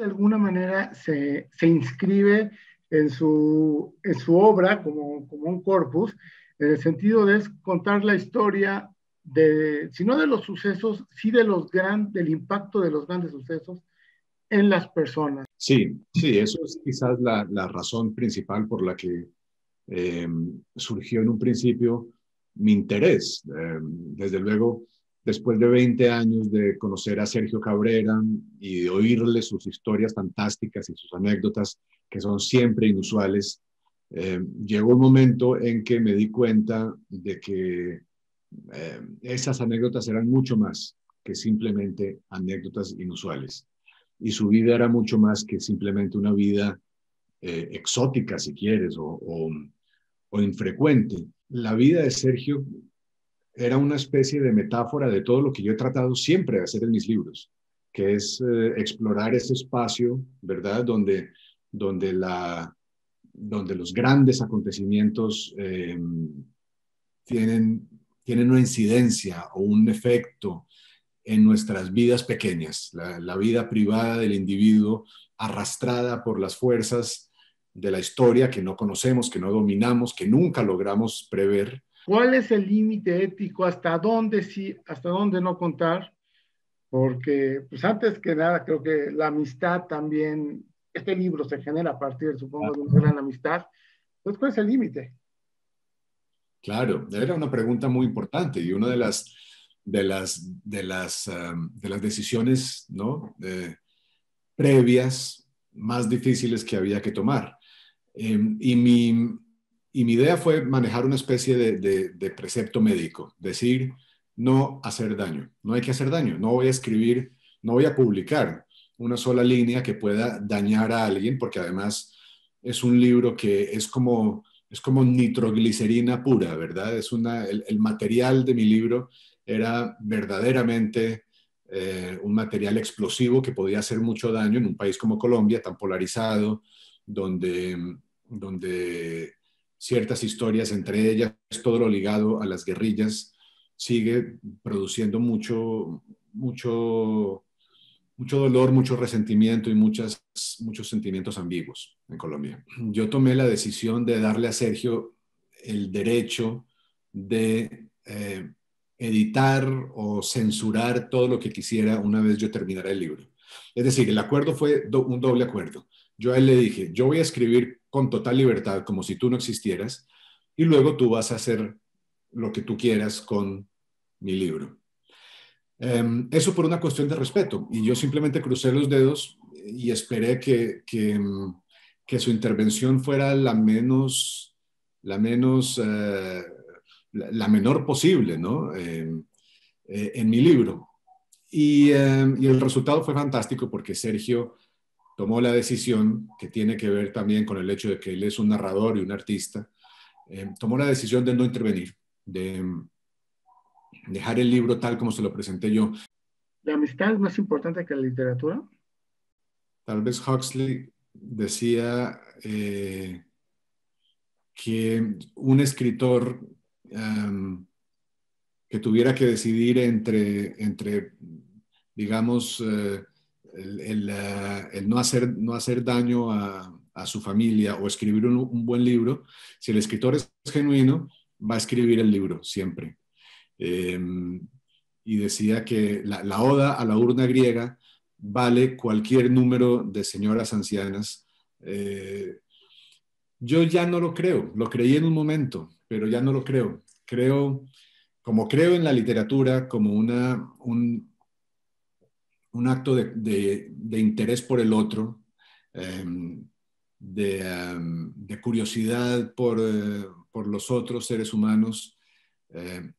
de alguna manera se inscribe en su obra como un corpus, en el sentido de contar la historia si no de los sucesos, sí del impacto de los grandes sucesos en las personas. Sí, sí, eso es quizás la razón principal por la que eh, surgió en un principio mi interés. Desde luego, después de 20 años de conocer a Sergio Cabrera y de oírle sus historias fantásticas y sus anécdotas, que son siempre inusuales, llegó un momento en que me di cuenta de que esas anécdotas eran mucho más que simplemente anécdotas inusuales. Y su vida era mucho más que simplemente una vida exótica, si quieres, o infrecuente. La vida de Sergio era una especie de metáfora de todo lo que yo he tratado siempre de hacer en mis libros, que es explorar ese espacio, ¿verdad? Donde, donde los grandes acontecimientos tienen, tienen una incidencia o un efecto en nuestras vidas pequeñas, la vida privada del individuo arrastrada por las fuerzas de la historia que no conocemos, que no dominamos, que nunca logramos prever. ¿Cuál es el límite ético? ¿Hasta dónde sí, hasta dónde no contar? Porque, pues antes que nada, creo que la amistad también, este libro se genera a partir, supongo, de una gran amistad. Entonces, ¿cuál es el límite? Claro, era una pregunta muy importante y una de las decisiones, ¿no? Previas más difíciles que había que tomar. Eh, y, mi, y mi idea fue manejar una especie de precepto médico, decir, no hacer daño, no hay que hacer daño, no voy a escribir, no voy a publicar una sola línea que pueda dañar a alguien, porque además es un libro que es como nitroglicerina pura, ¿verdad? El material de mi libro era verdaderamente un material explosivo que podía hacer mucho daño en un país como Colombia, tan polarizado, donde ciertas historias, entre ellas todo lo ligado a las guerrillas, sigue produciendo mucho dolor, mucho resentimiento y muchos sentimientos ambiguos en Colombia. Yo tomé la decisión de darle a Sergio el derecho de editar o censurar todo lo que quisiera una vez yo terminara el libro. Es decir, el acuerdo fue un doble acuerdo. Yo a él le dije, yo voy a escribir con total libertad, como si tú no existieras, y luego tú vas a hacer lo que tú quieras con mi libro. Eso por una cuestión de respeto. Y yo simplemente crucé los dedos y esperé que su intervención fuera la menor posible, ¿no? En mi libro. Y el resultado fue fantástico porque Sergio tomó la decisión, que tiene que ver también con el hecho de que él es un narrador y un artista, tomó la decisión de no intervenir, de dejar el libro tal como se lo presenté yo. ¿La amistad es más importante que la literatura? Tal vez Huxley decía que un escritor que tuviera que decidir entre digamos, el no hacer daño a su familia o escribir un buen libro, si el escritor es genuino, va a escribir el libro siempre. Eh, y decía que la oda a la urna griega vale cualquier número de señoras ancianas. Yo ya no lo creo, lo creí en un momento, pero ya no lo creo. Como creo en la literatura, como un acto de interés por el otro, de curiosidad por los otros seres humanos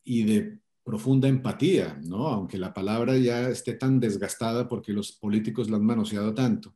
y de profunda empatía, ¿no? Aunque la palabra ya esté tan desgastada porque los políticos la han manoseado tanto.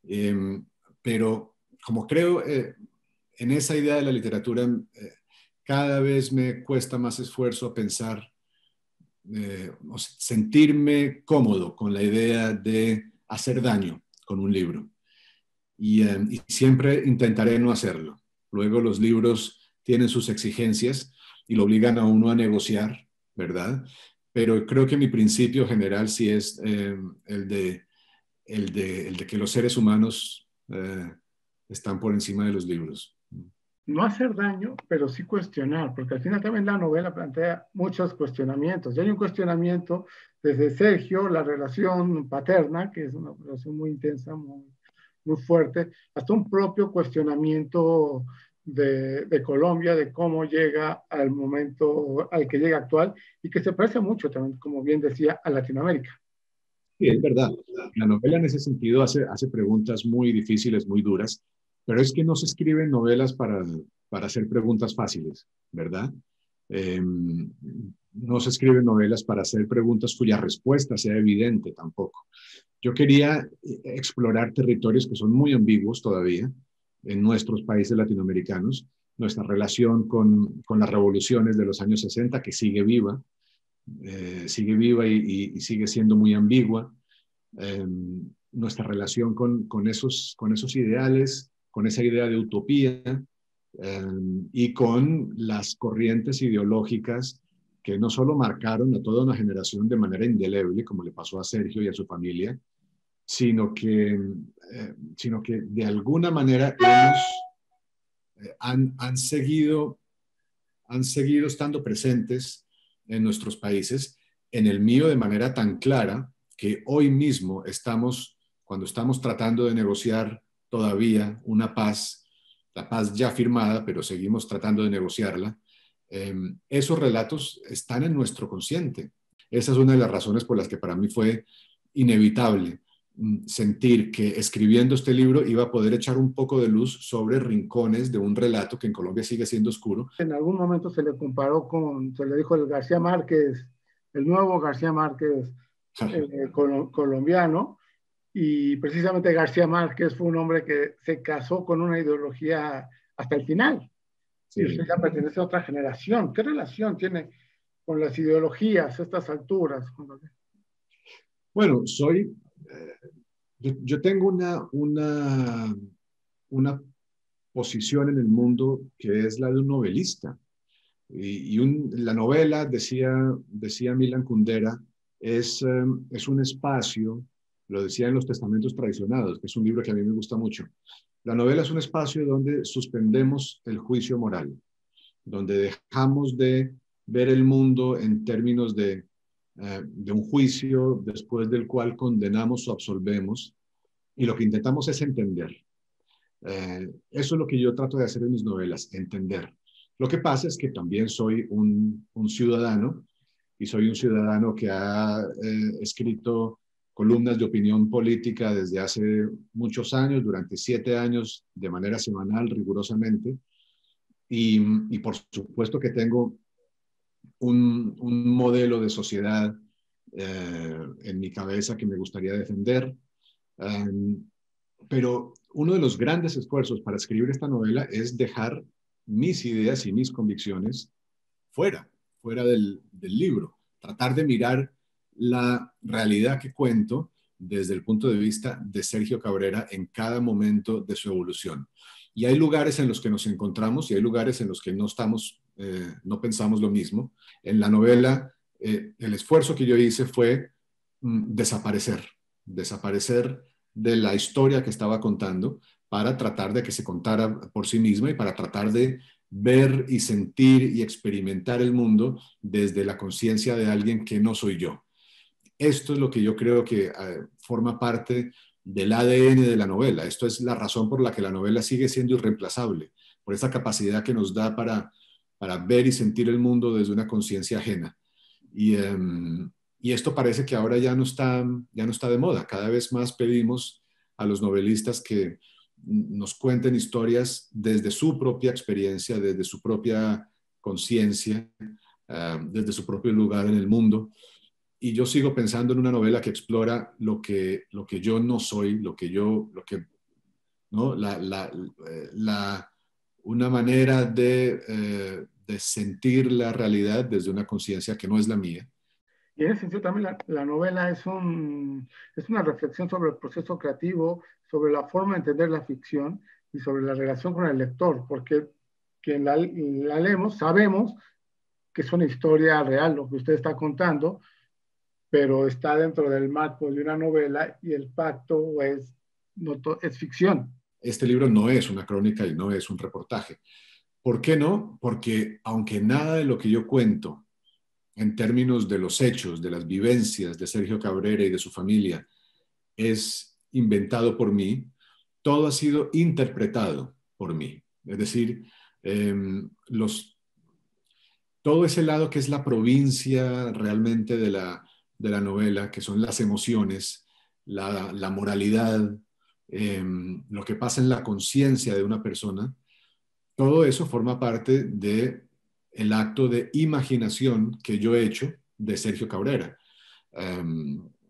Eh, pero como creo en esa idea de la literatura, cada vez me cuesta más esfuerzo pensar, sentirme cómodo con la idea de hacer daño con un libro. Y siempre intentaré no hacerlo. Luego los libros tienen sus exigencias y lo obligan a uno a negociar, ¿verdad? Pero creo que mi principio general sí es el de que los seres humanos están por encima de los libros. No hacer daño, pero sí cuestionar, porque al final también la novela plantea muchos cuestionamientos. Y hay un cuestionamiento desde Sergio, la relación paterna, que es una relación muy intensa, muy fuerte, hasta un propio cuestionamiento de Colombia, de cómo llega al momento al que llega actual, y que se parece mucho también, como bien decía, a Latinoamérica. Sí, es verdad. La novela en ese sentido hace preguntas muy difíciles, muy duras, pero es que no se escriben novelas para hacer preguntas fáciles, ¿verdad? No se escriben novelas para hacer preguntas cuya respuesta sea evidente tampoco. Yo quería explorar territorios que son muy ambiguos todavía en nuestros países latinoamericanos, nuestra relación con las revoluciones de los años 60, que sigue viva y sigue siendo muy ambigua. Nuestra relación con esos ideales, con esa idea de utopía y con las corrientes ideológicas que no solo marcaron a toda una generación de manera indeleble, como le pasó a Sergio y a su familia, sino que de alguna manera han seguido estando presentes en nuestros países, en el mío de manera tan clara que hoy mismo cuando estamos tratando de negociar todavía una paz, la paz ya firmada, pero seguimos tratando de negociarla, esos relatos están en nuestro consciente. Esa es una de las razones por las que para mí fue inevitable sentir que escribiendo este libro iba a poder echar un poco de luz sobre rincones de un relato que en Colombia sigue siendo oscuro. En algún momento se le comparó se le dijo el García Márquez, el nuevo García Márquez colombiano, y precisamente García Márquez fue un hombre que se casó con una ideología hasta el final, Sí. y usted ya pertenece a otra generación. ¿Qué relación tiene con las ideologías a estas alturas? Bueno, yo tengo una posición en el mundo que es la de un novelista. La novela, decía Milan Kundera, es un espacio, lo decía en los Testamentos Traicionados, que es un libro que a mí me gusta mucho. La novela es un espacio donde suspendemos el juicio moral, donde dejamos de ver el mundo en términos de un juicio después del cual condenamos o absolvemos, y lo que intentamos es entender. Eso es lo que yo trato de hacer en mis novelas, entender. Lo que pasa es que también soy un ciudadano, y soy un ciudadano que ha escrito columnas de opinión política desde hace muchos años, durante 7 años, de manera semanal, rigurosamente, y por supuesto que tengo un modelo de sociedad en mi cabeza que me gustaría defender. Pero uno de los grandes esfuerzos para escribir esta novela es dejar mis ideas y mis convicciones fuera del libro. Tratar de mirar la realidad que cuento desde el punto de vista de Sergio Cabrera en cada momento de su evolución. Y hay lugares en los que nos encontramos y hay lugares en los que no pensamos lo mismo. En la novela, el esfuerzo que yo hice fue desaparecer de la historia que estaba contando para tratar de que se contara por sí misma y para tratar de ver y sentir y experimentar el mundo desde la conciencia de alguien que no soy yo. Esto es lo que yo creo que forma parte del ADN de la novela. Esto es la razón por la que la novela sigue siendo irreemplazable, por esa capacidad que nos da para ver y sentir el mundo desde una conciencia ajena. Y esto parece que ahora ya no está de moda. Cada vez más pedimos a los novelistas que nos cuenten historias desde su propia experiencia, desde su propia conciencia, desde su propio lugar en el mundo. Y yo sigo pensando en una novela que explora lo que yo no soy, ¿no? Una manera de sentir la realidad desde una conciencia que no es la mía. Y en ese sentido también la novela es una reflexión sobre el proceso creativo, sobre la forma de entender la ficción y sobre la relación con el lector, porque quien la leemos sabemos que es una historia real lo que usted está contando, pero está dentro del marco de una novela y el pacto es, no, es ficción. Este libro no es una crónica y no es un reportaje. ¿Por qué no? Porque aunque nada de lo que yo cuento en términos de los hechos, de las vivencias de Sergio Cabrera y de su familia es inventado por mí, todo ha sido interpretado por mí. Es decir, eh, los, todo ese lado que es la provincia realmente de la novela, que son las emociones, la moralidad, lo que pasa en la conciencia de una persona, todo eso forma parte de el acto de imaginación que yo he hecho de Sergio Cabrera.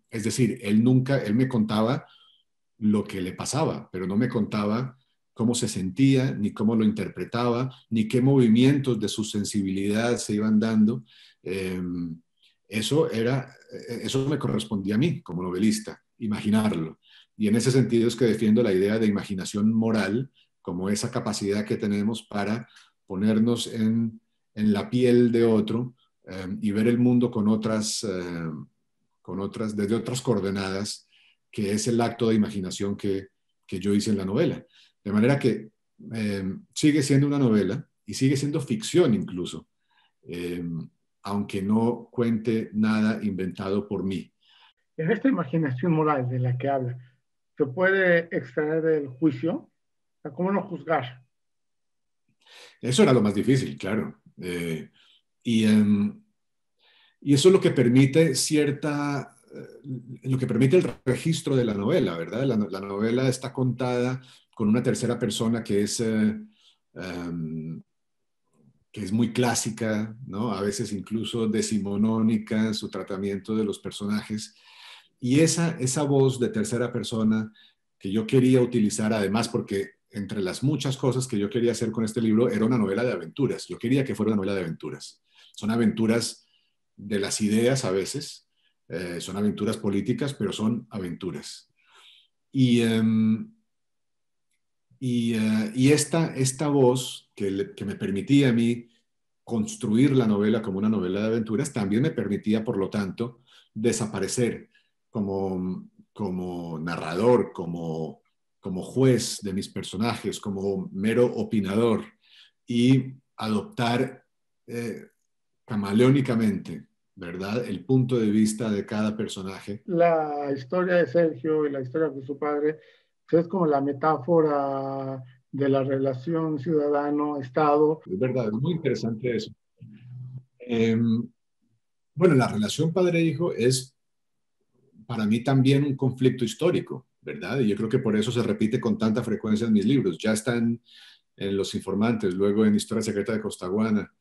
Es decir, él me contaba lo que le pasaba, pero no me contaba cómo se sentía, ni cómo lo interpretaba, ni qué movimientos de su sensibilidad se iban dando. Eh, eso me correspondía a mí como novelista, imaginarlo. Y en ese sentido es que defiendo la idea de imaginación moral como esa capacidad que tenemos para ponernos en la piel de otro y ver el mundo desde otras coordenadas, que es el acto de imaginación que yo hice en la novela. De manera que sigue siendo una novela y sigue siendo ficción incluso, eh, aunque no cuente nada inventado por mí. En esta imaginación moral de la que habla, se puede extraer del juicio, o sea, ¿cómo no juzgar? Eso era lo más difícil, claro. Y, um, y eso es lo que permite lo que permite el registro de la novela, ¿verdad? La novela está contada con una tercera persona um, que es muy clásica, ¿no? A veces incluso decimonónica en su tratamiento de los personajes. Y esa voz de tercera persona que yo quería utilizar, además, porque entre las muchas cosas que yo quería hacer con este libro, era una novela de aventuras. Yo quería que fuera una novela de aventuras. Son aventuras de las ideas a veces, son aventuras políticas, pero son aventuras. Y, esta voz que me permitía a mí construir la novela como una novela de aventuras, también me permitía, por lo tanto, desaparecer como narrador, como juez de mis personajes, como mero opinador y adoptar camaleónicamente, ¿verdad? El punto de vista de cada personaje. La historia de Sergio y la historia de su padre pues, es como la metáfora de la relación ciudadano-estado. Es verdad, es muy interesante eso. Eh, bueno, la relación padre-hijo es para mí también un conflicto histórico, ¿verdad? Y yo creo que por eso se repite con tanta frecuencia en mis libros. Ya están en Los Informantes, luego en Historia Secreta de Costaguana,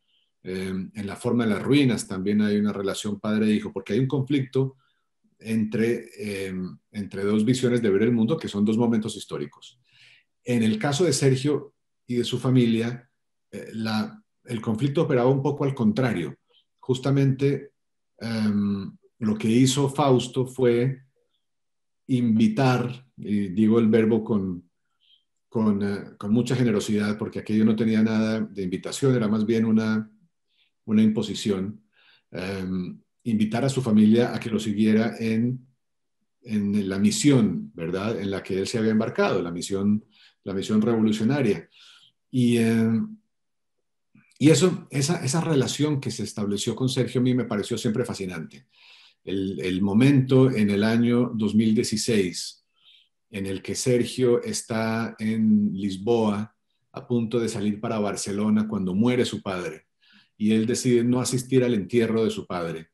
en La Forma de las Ruinas también hay una relación padre-hijo, porque hay un conflicto entre dos visiones de ver el mundo que son dos momentos históricos. En el caso de Sergio y de su familia, el conflicto operaba un poco al contrario. Justamente lo que hizo Fausto fue invitar, y digo el verbo con mucha generosidad, porque aquello no tenía nada de invitación, era más bien una imposición, invitar a su familia a que lo siguiera en la misión, ¿verdad?, en la que él se había embarcado, la misión revolucionaria. Y, esa relación que se estableció con Sergio a mí me pareció siempre fascinante. El momento en el año 2016 en el que Sergio está en Lisboa a punto de salir para Barcelona cuando muere su padre y él decide no asistir al entierro de su padre.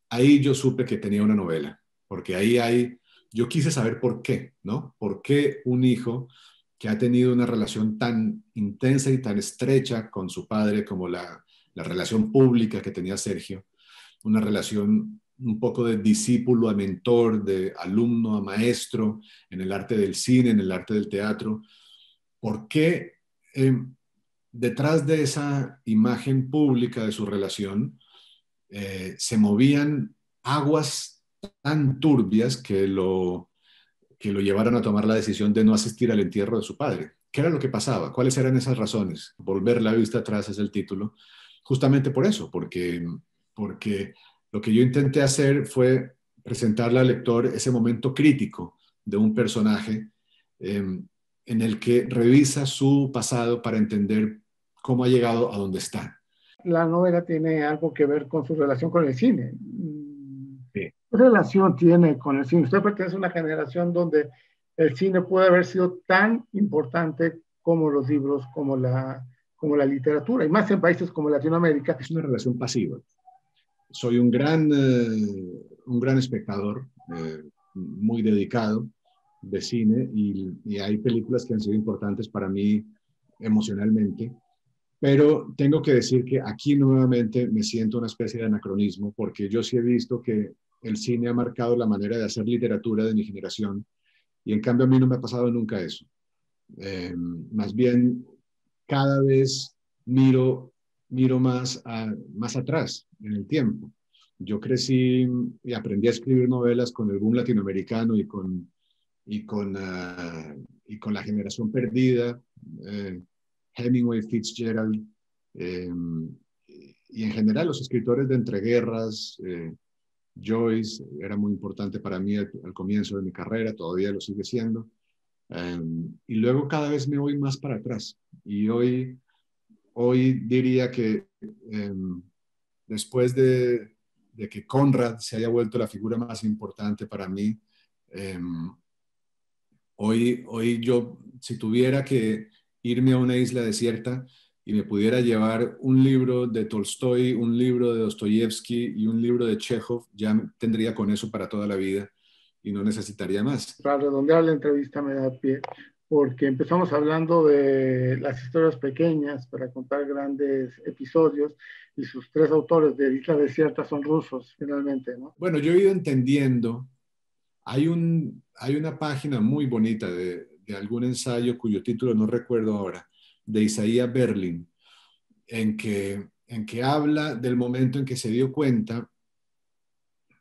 Ahí yo supe que tenía una novela, porque yo quise saber por qué, ¿no? ¿Por qué un hijo que ha tenido una relación tan intensa y tan estrecha con su padre como la relación pública que tenía Sergio, una relación un poco de discípulo a mentor, de alumno a maestro, en el arte del cine, en el arte del teatro? ¿Por qué detrás de esa imagen pública de su relación se movían aguas tan turbias que lo llevaron a tomar la decisión de no asistir al entierro de su padre? ¿Qué era lo que pasaba? ¿Cuáles eran esas razones? Volver la vista atrás es el título. Justamente por eso, porque lo que yo intenté hacer fue presentarle al lector ese momento crítico de un personaje en el que revisa su pasado para entender cómo ha llegado a donde está. La novela tiene algo que ver con su relación con el cine. Sí. ¿Qué relación tiene con el cine? Usted pertenece a una generación donde el cine puede haber sido tan importante como los libros, como la literatura, y más en países como Latinoamérica. Es una relación pasiva. Soy un gran espectador, muy dedicado de cine, y hay películas que han sido importantes para mí emocionalmente, pero tengo que decir que aquí nuevamente me siento una especie de anacronismo, porque yo sí he visto que el cine ha marcado la manera de hacer literatura de mi generación, y en cambio a mí no me ha pasado nunca eso. Más bien, cada vez miro más atrás en el tiempo. Yo crecí y aprendí a escribir novelas con el boom latinoamericano y con la generación perdida, Hemingway, Fitzgerald, eh, y en general los escritores de entreguerras, Joyce era muy importante para mí al comienzo de mi carrera, todavía lo sigue siendo. Y luego cada vez me voy más para atrás. Y hoy diría que después de que Conrad se haya vuelto la figura más importante para mí, hoy yo, si tuviera que irme a una isla desierta y me pudiera llevar un libro de Tolstoy, un libro de Dostoyevsky y un libro de Chekhov, ya tendría con eso para toda la vida y no necesitaría más. Para redondear la entrevista me da pie, porque empezamos hablando de las historias pequeñas para contar grandes episodios, y sus tres autores de Isla Desierta son rusos, finalmente, ¿no? Bueno, yo he ido entendiendo, hay una página muy bonita de algún ensayo cuyo título no recuerdo ahora, de Isaiah Berlin, en que habla del momento en que se dio cuenta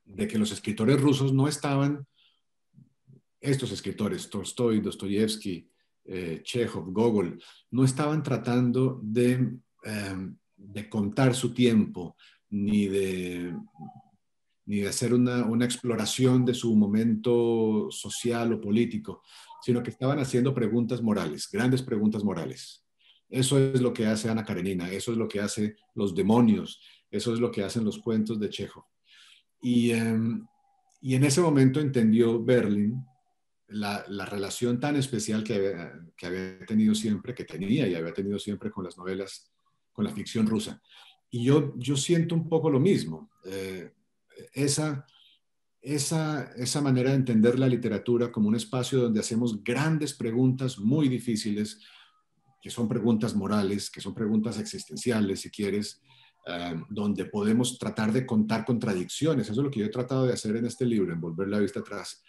de que los escritores rusos no estaban, estos escritores, Tolstoy, Dostoyevsky, Chekhov, Gogol, no estaban tratando de contar su tiempo, ni de hacer una exploración de su momento social o político, sino que estaban haciendo preguntas morales, grandes preguntas morales. Eso es lo que hace Ana Karenina, eso es lo que hace Los demonios, eso es lo que hacen los cuentos de Chekhov. Y en ese momento entendió Berlin la relación tan especial que había tenido siempre, que tenía y había tenido siempre con las novelas, con la ficción rusa. Y yo siento un poco lo mismo. Esa manera de entender la literatura como un espacio donde hacemos grandes preguntas muy difíciles, que son preguntas morales, que son preguntas existenciales, si quieres, donde podemos tratar de contar contradicciones. Eso es lo que yo he tratado de hacer en este libro, en Volver la vista atrás.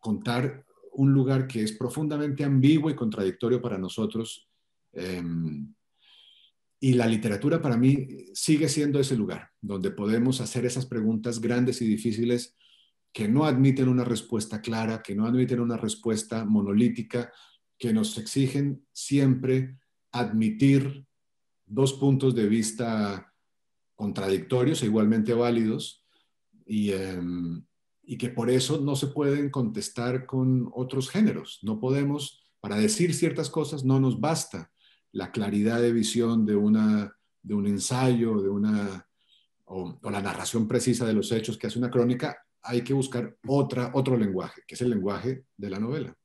Contar un lugar que es profundamente ambiguo y contradictorio para nosotros. Y la literatura para mí sigue siendo ese lugar donde podemos hacer esas preguntas grandes y difíciles que no admiten una respuesta clara, que no admiten una respuesta monolítica, que nos exigen siempre admitir dos puntos de vista contradictorios e igualmente válidos, y que por eso no se pueden contestar con otros géneros. No podemos, para decir ciertas cosas, no nos basta la claridad de visión de un ensayo, o la narración precisa de los hechos que hace una crónica. Hay que buscar otro lenguaje, que es el lenguaje de la novela.